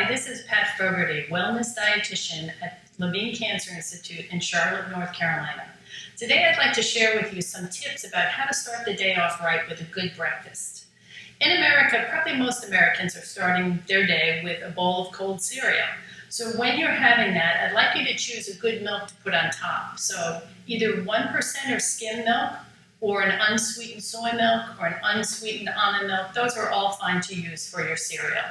Hi, this is Pat Fogarty, wellness dietitian at Levine Cancer Institute in Charlotte, North Carolina. Today I'd like to share with you some tips about how to start the day off right with a good breakfast. In America, probably most Americans are starting their day with a bowl of cold cereal. So when you're having that, I'd like you to choose a good milk to put on top. So either 1% or skim milk, or an unsweetened soy milk, or an unsweetened almond milk. Those are all fine to use for your cereal.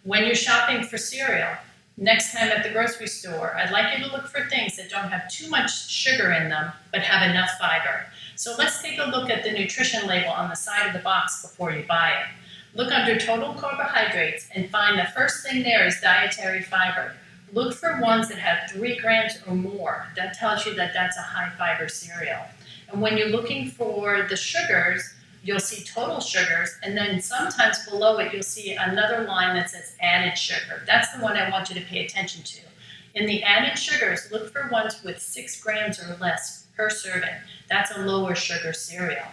When you're shopping for cereal, next time at the grocery store, I'd like you to look for things that don't have too much sugar in them, but have enough fiber. So let's take a look at the nutrition label on the side of the box before you buy it. Look under total carbohydrates and find the first thing there is dietary fiber. Look for ones that have 3 grams or more. That tells you that that's a high fiber cereal. And when you're looking for the sugars, you'll see total sugars, and then sometimes below it you'll see another line that says added sugar. That's the one I want you to pay attention to. In the added sugars, look for ones with 6 grams or less per serving. That's a lower sugar cereal.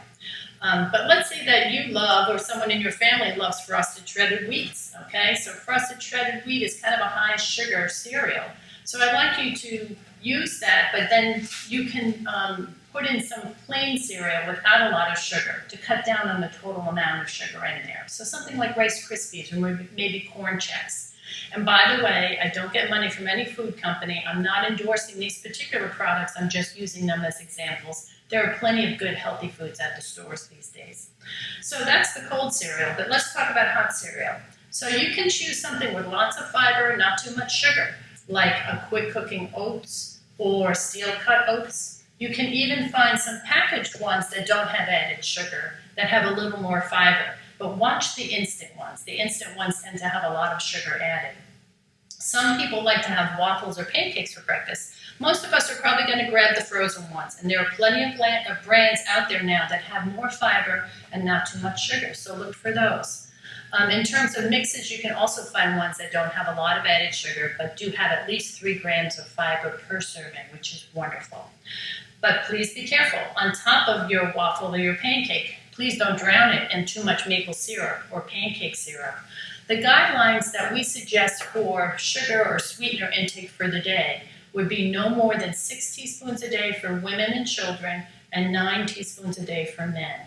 But let's say that you love, or someone in your family loves, frosted shredded wheats, okay? So frosted shredded wheat is kind of a high sugar cereal. So I'd like you to use that, but then you can put in some plain cereal without a lot of sugar to cut down on the total amount of sugar in there. So something like Rice Krispies or maybe Corn Chex. And by the way, I don't get money from any food company. I'm not endorsing these particular products. I'm just using them as examples. There are plenty of good healthy foods at the stores these days. So that's the cold cereal, but let's talk about hot cereal. So you can choose something with lots of fiber, not too much sugar, like a quick cooking oats or steel cut oats. You can even find some packaged ones that don't have added sugar, that have a little more fiber. But watch the instant ones. The instant ones tend to have a lot of sugar added. Some people like to have waffles or pancakes for breakfast. Most of us are probably going to grab the frozen ones, and there are plenty of brands out there now that have more fiber and not too much sugar, so look for those. In terms of mixes, you can also find ones that don't have a lot of added sugar, but do have at least 3 grams of fiber per serving, which is wonderful. But please be careful. On top of your waffle or your pancake, please don't drown it in too much maple syrup or pancake syrup. The guidelines that we suggest for sugar or sweetener intake for the day would be no more than 6 teaspoons a day for women and children and 9 teaspoons a day for men.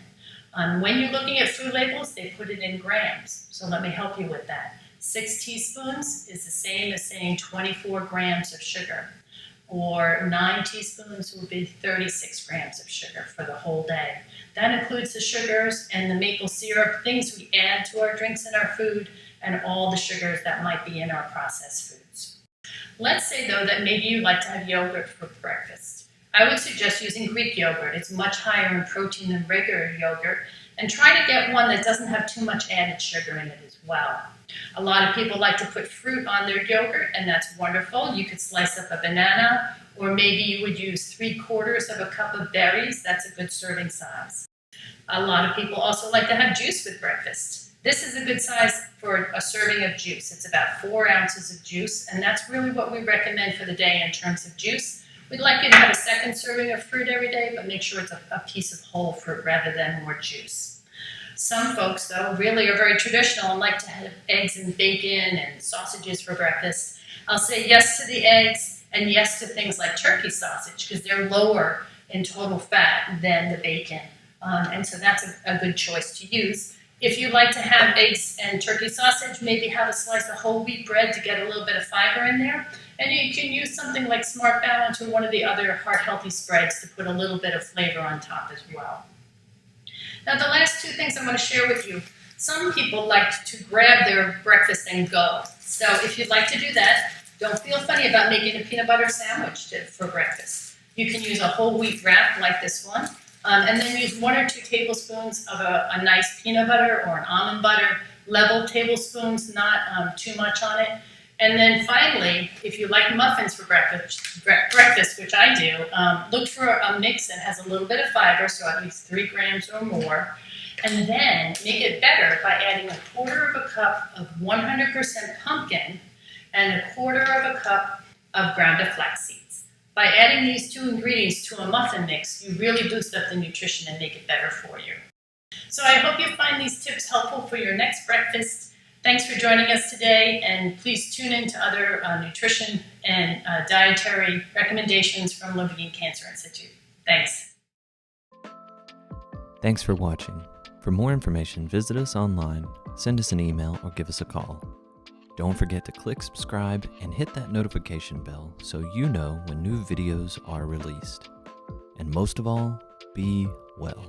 When you're looking at food labels, they put it in grams. So let me help you with that. 6 teaspoons is the same as saying 24 grams of sugar. Or 9 teaspoons would be 36 grams of sugar for the whole day. That includes the sugars and the maple syrup, things we add to our drinks and our food, and all the sugars that might be in our processed foods. Let's say, though, that maybe you like to have yogurt for breakfast. I would suggest using Greek yogurt. It's much higher in protein than regular yogurt, and try to get one that doesn't have too much added sugar in it as well. A lot of people like to put fruit on their yogurt, and that's wonderful. You could slice up a banana, or maybe you would use 3/4 of a cup of berries. That's a good serving size. A lot of people also like to have juice with breakfast. This is a good size for a serving of juice. It's about 4 ounces of juice, and that's really what we recommend for the day in terms of juice. We'd like you to have a second serving of fruit every day, but make sure it's a piece of whole fruit rather than more juice. Some folks, though, really are very traditional and like to have eggs and bacon and sausages for breakfast. I'll say yes to the eggs and yes to things like turkey sausage because they're lower in total fat than the bacon. And so that's a good choice to use. If you like to have eggs and turkey sausage, maybe have a slice of whole wheat bread to get a little bit of fiber in there. And you can use something like Smart Balance or one of the other heart-healthy spreads to put a little bit of flavor on top as well. Now, the last 2 things I'm going to share with you. Some people like to grab their breakfast and go. So if you'd like to do that, don't feel funny about making a peanut butter sandwich for breakfast. You can use a whole wheat wrap like this one, and then use 1 or 2 tablespoons of a nice peanut butter or an almond butter, level tablespoons, not too much on it. And then finally, if you like muffins for breakfast, which I do, look for a mix that has a little bit of fiber, so at least 3 grams or more. And then make it better by adding 1/4 of a cup of 100% pumpkin and 1/4 of a cup of ground flax seeds. By adding these 2 ingredients to a muffin mix, you really boost up the nutrition and make it better for you. So I hope you find these tips helpful for your next breakfast. Thanks for joining us today, and please tune in to other nutrition and dietary recommendations from Levine Cancer Institute. Thanks. Thanks for watching. For more information, visit us online, send us an email, or give us a call. Don't forget to click subscribe and hit that notification bell so you know when new videos are released. And most of all, be well.